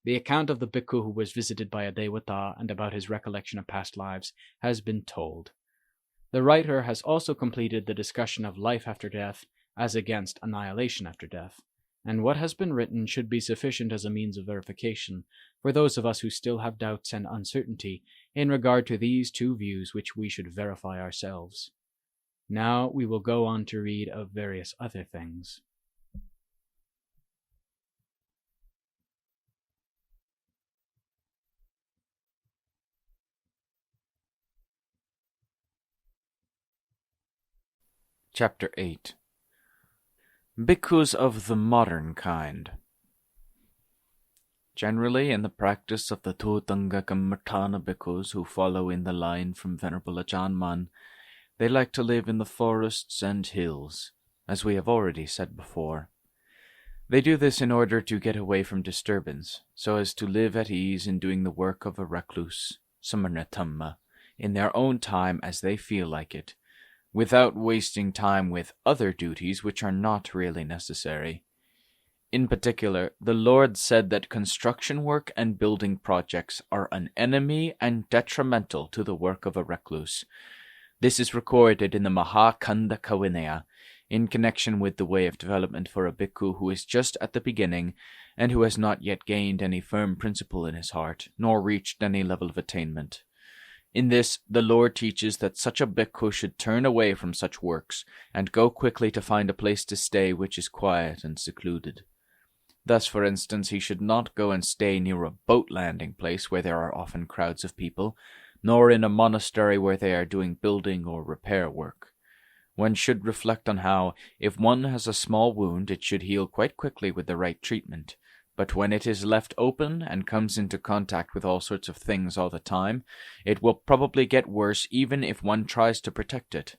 The account of the bhikkhu who was visited by a devata and about his recollection of past lives has been told. The writer has also completed the discussion of life after death as against annihilation after death, and what has been written should be sufficient as a means of verification for those of us who still have doubts and uncertainty in regard to these two views which we should verify ourselves. Now we will go on to read of various other things. Chapter 8. Bhikkhus of the modern kind. Generally, in the practice of the Thutanga Kammatthana bhikkhus who follow in the line from Venerable Ajaan, they like to live in the forests and hills, as we have already said before. They do this in order to get away from disturbance, so as to live at ease in doing the work of a recluse, Dhamma, in their own time as they feel like it, without wasting time with other duties which are not really necessary. In particular, the Lord said that construction work and building projects are an enemy and detrimental to the work of a recluse. This is recorded in the Mahakandaka Vinaya, in connection with the way of development for a bhikkhu who is just at the beginning and who has not yet gained any firm principle in his heart, nor reached any level of attainment. In this, the Lord teaches that such a bhikkhu should turn away from such works, and go quickly to find a place to stay which is quiet and secluded. Thus, for instance, he should not go and stay near a boat landing place where there are often crowds of people, nor in a monastery where they are doing building or repair work. One should reflect on how, if one has a small wound, it should heal quite quickly with the right treatment. But when it is left open and comes into contact with all sorts of things all the time, it will probably get worse even if one tries to protect it.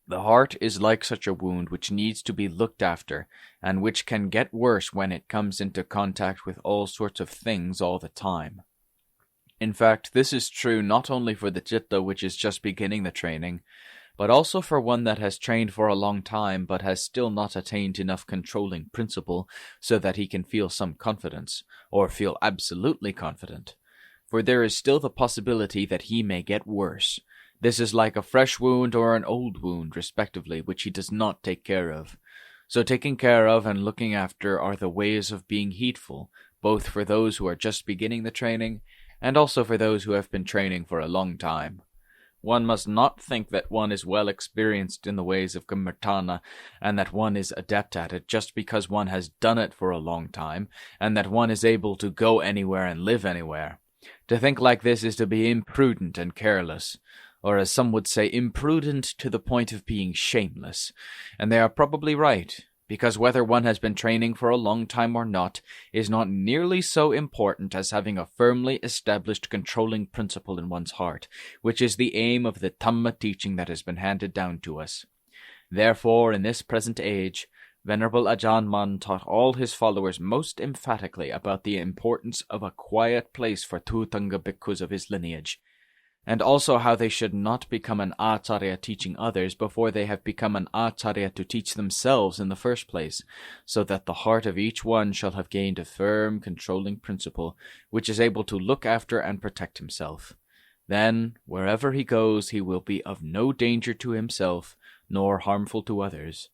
The heart is like such a wound which needs to be looked after, and which can get worse when it comes into contact with all sorts of things all the time. In fact, this is true not only for the citta which is just beginning the training, but also for one that has trained for a long time but has still not attained enough controlling principle so that he can feel some confidence, or feel absolutely confident. For there is still the possibility that he may get worse. This is like a fresh wound or an old wound, respectively, which he does not take care of. So taking care of and looking after are the ways of being heedful, both for those who are just beginning the training, and also for those who have been training for a long time. One must not think that one is well experienced in the ways of Kammatthana, and that one is adept at it just because one has done it for a long time, and that one is able to go anywhere and live anywhere. To think like this is to be imprudent and careless, or as some would say, imprudent to the point of being shameless, and they are probably right, because whether one has been training for a long time or not is not nearly so important as having a firmly established controlling principle in one's heart, which is the aim of the Dhamma teaching that has been handed down to us. Therefore, in this present age, Venerable Ajaan taught all his followers most emphatically about the importance of a quiet place for Thutanga bhikkhus of his lineage, and also how they should not become an acharya teaching others before they have become an acharya to teach themselves in the first place, so that the heart of each one shall have gained a firm controlling principle, which is able to look after and protect himself. Then, wherever he goes, he will be of no danger to himself, nor harmful to others.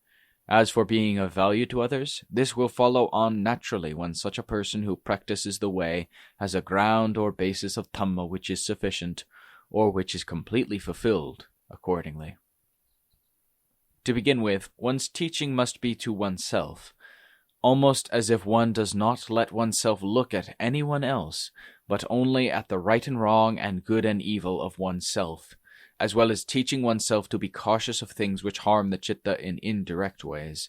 As for being of value to others, this will follow on naturally when such a person who practices the way has a ground or basis of Dhamma which is sufficient, or which is completely fulfilled accordingly. To begin with, one's teaching must be to oneself, almost as if one does not let oneself look at anyone else, but only at the right and wrong and good and evil of oneself, as well as teaching oneself to be cautious of things which harm the citta in indirect ways.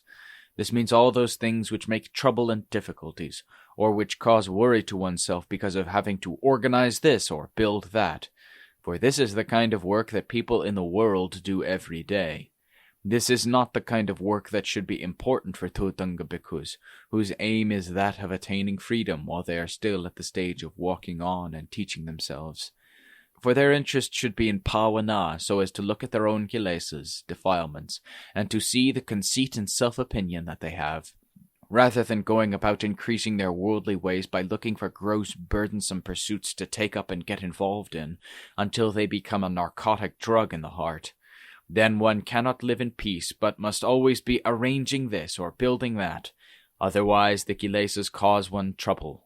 This means all those things which make trouble and difficulties, or which cause worry to oneself because of having to organize this or build that. For this is the kind of work that people in the world do every day. This is not the kind of work that should be important for Thutanga bhikkhus, whose aim is that of attaining freedom while they are still at the stage of walking on and teaching themselves. For their interest should be in pāvana, so as to look at their own kilesas, defilements, and to see the conceit and self-opinion that they have. rather than going about increasing their worldly ways by looking for gross, burdensome pursuits to take up and get involved in, until they become a narcotic drug in the heart. Then one cannot live in peace, but must always be arranging this or building that. Otherwise the kilesas cause one trouble,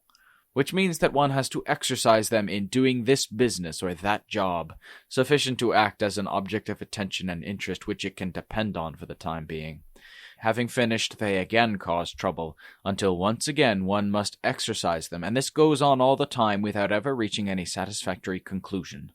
which means that one has to exercise them in doing this business or that job, sufficient to act as an object of attention and interest which it can depend on for the time being. Having finished, they again cause trouble, until once again one must exercise them, and this goes on all the time without ever reaching any satisfactory conclusion.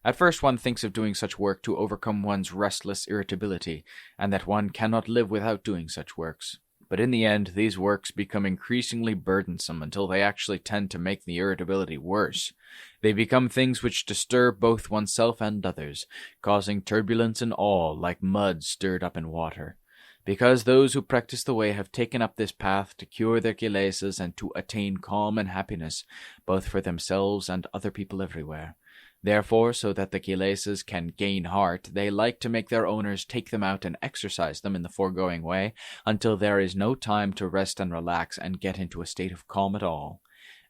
At first one thinks of doing such work to overcome one's restless irritability, and that one cannot live without doing such works. But in the end, these works become increasingly burdensome until they actually tend to make the irritability worse. They become things which disturb both oneself and others, causing turbulence and awe like mud stirred up in water. Because those who practice the way have taken up this path to cure their kilesas and to attain calm and happiness, both for themselves and other people everywhere. Therefore, so that the kilesas can gain heart, they like to make their owners take them out and exercise them in the foregoing way, until there is no time to rest and relax and get into a state of calm at all.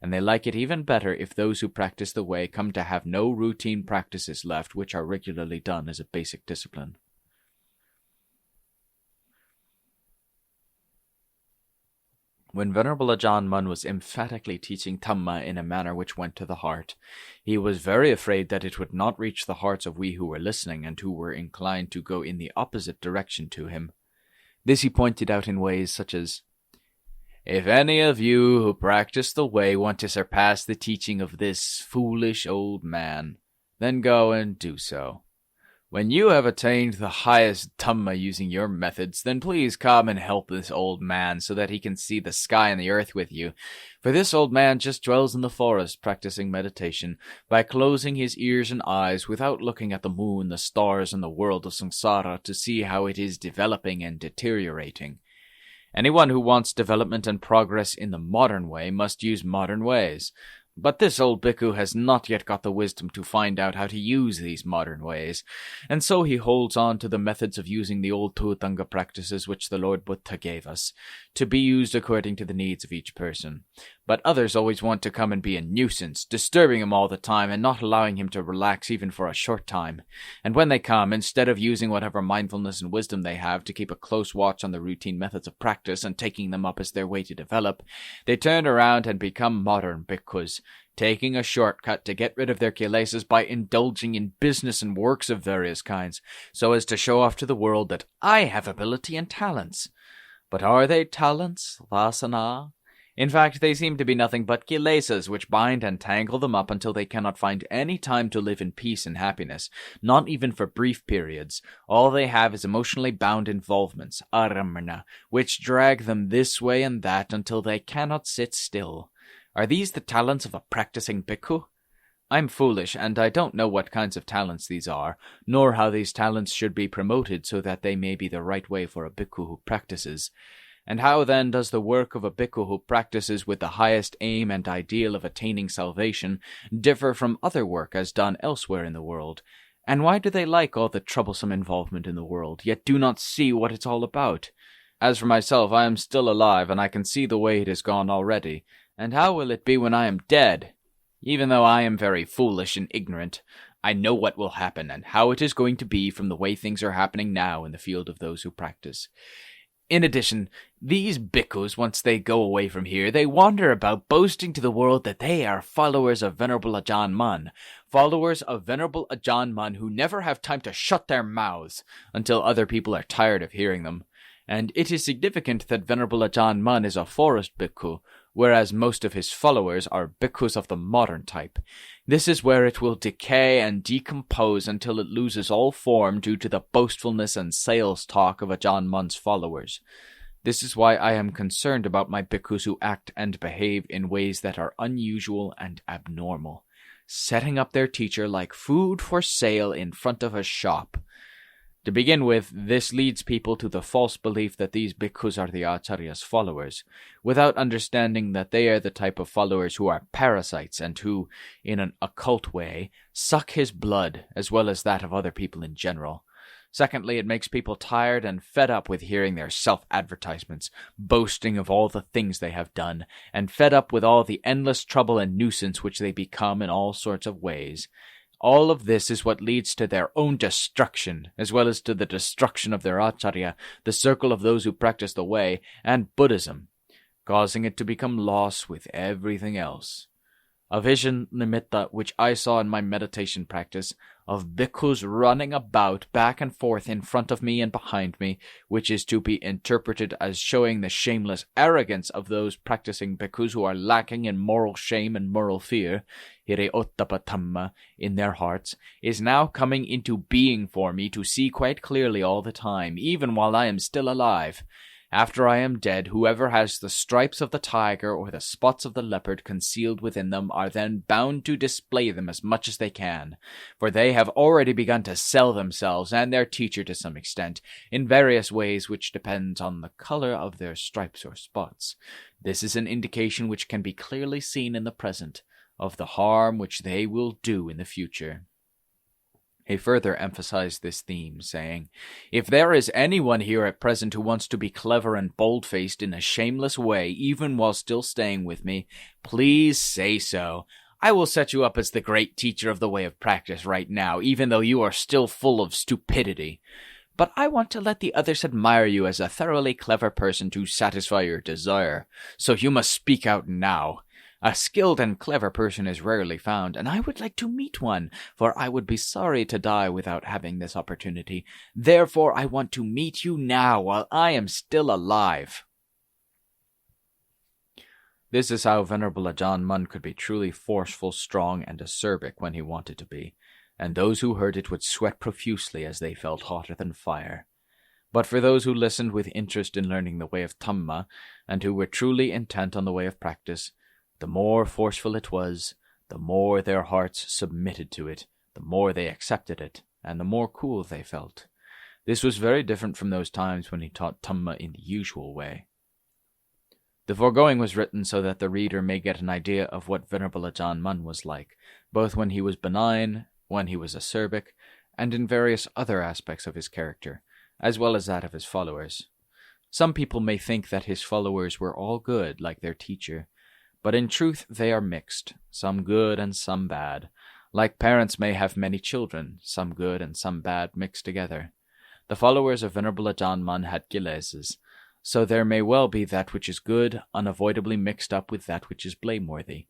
And they like it even better if those who practice the way come to have no routine practices left which are regularly done as a basic discipline. When Venerable Ajaan Mun was emphatically teaching Dhamma in a manner which went to the heart, he was very afraid that it would not reach the hearts of we who were listening and who were inclined to go in the opposite direction to him. This he pointed out in ways such as, "If any of you who practice the way want to surpass the teaching of this foolish old man, then go and do so. When you have attained the highest Dhamma using your methods, then please come and help this old man so that he can see the sky and the earth with you. For this old man just dwells in the forest practicing meditation by closing his ears and eyes without looking at the moon, the stars, and the world of samsara to see how it is developing and deteriorating. Anyone who wants development and progress in the modern way must use modern ways. But this old bhikkhu has not yet got the wisdom to find out how to use these modern ways, and so he holds on to the methods of using the old Thutanga practices which the Lord Buddha gave us, to be used according to the needs of each person. But others always want to come and be a nuisance, disturbing him all the time and not allowing him to relax even for a short time. And when they come, instead of using whatever mindfulness and wisdom they have to keep a close watch on the routine methods of practice and taking them up as their way to develop, they turn around and become modern bhikkhus, taking a shortcut to get rid of their kilesas by indulging in business and works of various kinds, so as to show off to the world that I have ability and talents. But are they talents, vasana? In fact, they seem to be nothing but kilesas which bind and tangle them up until they cannot find any time to live in peace and happiness, not even for brief periods. All they have is emotionally bound involvements, aramana, which drag them this way and that until they cannot sit still. Are these the talents of a practicing bhikkhu? I'm foolish, and I don't know what kinds of talents these are, nor how these talents should be promoted so that they may be the right way for a bhikkhu who practices. And how then does the work of a bhikkhu who practices with the highest aim and ideal of attaining salvation differ from other work as done elsewhere in the world? And why do they like all the troublesome involvement in the world, yet do not see what it's all about? As for myself, I am still alive, and I can see the way it has gone already. And how will it be when I am dead? Even though I am very foolish and ignorant, I know what will happen and how it is going to be from the way things are happening now in the field of those who practice. In addition, these bhikkhus, once they go away from here, they wander about boasting to the world that they are followers of Venerable Ajaan Mun, followers of Venerable Ajaan Mun who never have time to shut their mouths until other people are tired of hearing them. And it is significant that Venerable Ajaan Mun is a forest bhikkhu, whereas most of his followers are bhikkhus of the modern type. This is where it will decay and decompose until it loses all form due to the boastfulness and sales talk of Ajaan Mun's followers. This is why I am concerned about my bhikkhus who act and behave in ways that are unusual and abnormal, setting up their teacher like food for sale in front of a shop. To begin with, this leads people to the false belief that these bhikkhus are the Acharya's followers, without understanding that they are the type of followers who are parasites and who, in an occult way, suck his blood as well as that of other people in general. Secondly, it makes people tired and fed up with hearing their self-advertisements, boasting of all the things they have done, and fed up with all the endless trouble and nuisance which they become in all sorts of ways. All of this is what leads to their own destruction, as well as to the destruction of their acharya, the circle of those who practice the way, and Buddhism, causing it to become lost with everything else. A vision, nimitta, which I saw in my meditation practice, of bhikkhus running about back and forth in front of me and behind me, which is to be interpreted as showing the shameless arrogance of those practicing bhikkhus who are lacking in moral shame and moral fear, hire-ottappa Dhamma, in their hearts, is now coming into being for me to see quite clearly all the time, even while I am still alive. After I am dead, whoever has the stripes of the tiger or the spots of the leopard concealed within them are then bound to display them as much as they can, for they have already begun to sell themselves and their teacher to some extent, in various ways which depends on the color of their stripes or spots. This is an indication which can be clearly seen in the present, of the harm which they will do in the future. He further emphasized this theme, saying, "If there is anyone here at present who wants to be clever and bold-faced in a shameless way, even while still staying with me, please say so. I will set you up as the great teacher of the way of practice right now, even though you are still full of stupidity. But I want to let the others admire you as a thoroughly clever person to satisfy your desire, so you must speak out now. A skilled and clever person is rarely found, and I would like to meet one, for I would be sorry to die without having this opportunity. Therefore, I want to meet you now while I am still alive." This is how Venerable Ajaan Mun could be truly forceful, strong, and acerbic when he wanted to be, and those who heard it would sweat profusely as they felt hotter than fire. But for those who listened with interest in learning the way of Dhamma, and who were truly intent on the way of practice, the more forceful it was, the more their hearts submitted to it, the more they accepted it, and the more cool they felt. This was very different from those times when he taught Dhamma in the usual way. The foregoing was written so that the reader may get an idea of what Venerable Ajaan Mun was like, both when he was benign, when he was acerbic, and in various other aspects of his character, as well as that of his followers. Some people may think that his followers were all good, like their teacher, but in truth they are mixed, some good and some bad. Like parents may have many children, some good and some bad mixed together. The followers of Venerable Ajaan Mun had kilesas, so there may well be that which is good unavoidably mixed up with that which is blameworthy.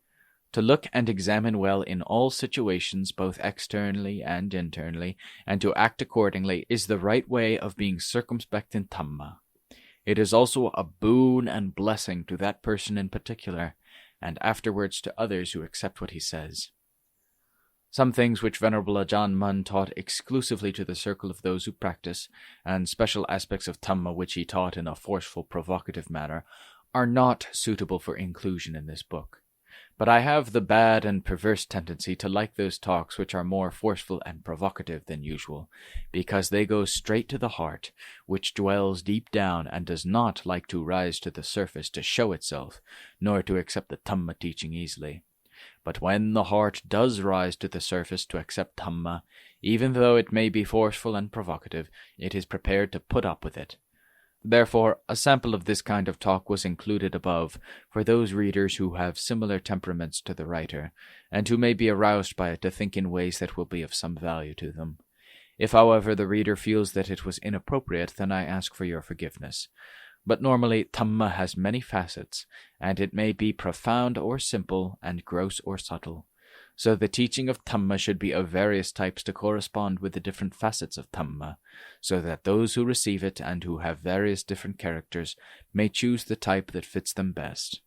To look and examine well in all situations, both externally and internally, and to act accordingly, is the right way of being circumspect in Dhamma. It is also a boon and blessing to that person in particular, and afterwards to others who accept what he says. Some things which Venerable Ajaan Mun taught exclusively to the circle of those who practice, and special aspects of Dhamma which he taught in a forceful, provocative manner, are not suitable for inclusion in this book. But I have the bad and perverse tendency to like those talks which are more forceful and provocative than usual, because they go straight to the heart, which dwells deep down and does not like to rise to the surface to show itself, nor to accept the Dhamma teaching easily. But when the heart does rise to the surface to accept Dhamma, even though it may be forceful and provocative, it is prepared to put up with it. Therefore, a sample of this kind of talk was included above for those readers who have similar temperaments to the writer, and who may be aroused by it to think in ways that will be of some value to them. If, however, the reader feels that it was inappropriate, then I ask for your forgiveness. But normally, Dhamma has many facets, and it may be profound or simple, and gross or subtle. So the teaching of Dhamma should be of various types to correspond with the different facets of Dhamma, so that those who receive it and who have various different characters may choose the type that fits them best.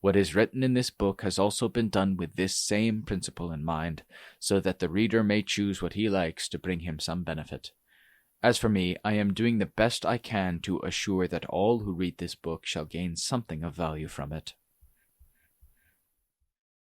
What is written in this book has also been done with this same principle in mind, so that the reader may choose what he likes to bring him some benefit. As for me, I am doing the best I can to assure that all who read this book shall gain something of value from it.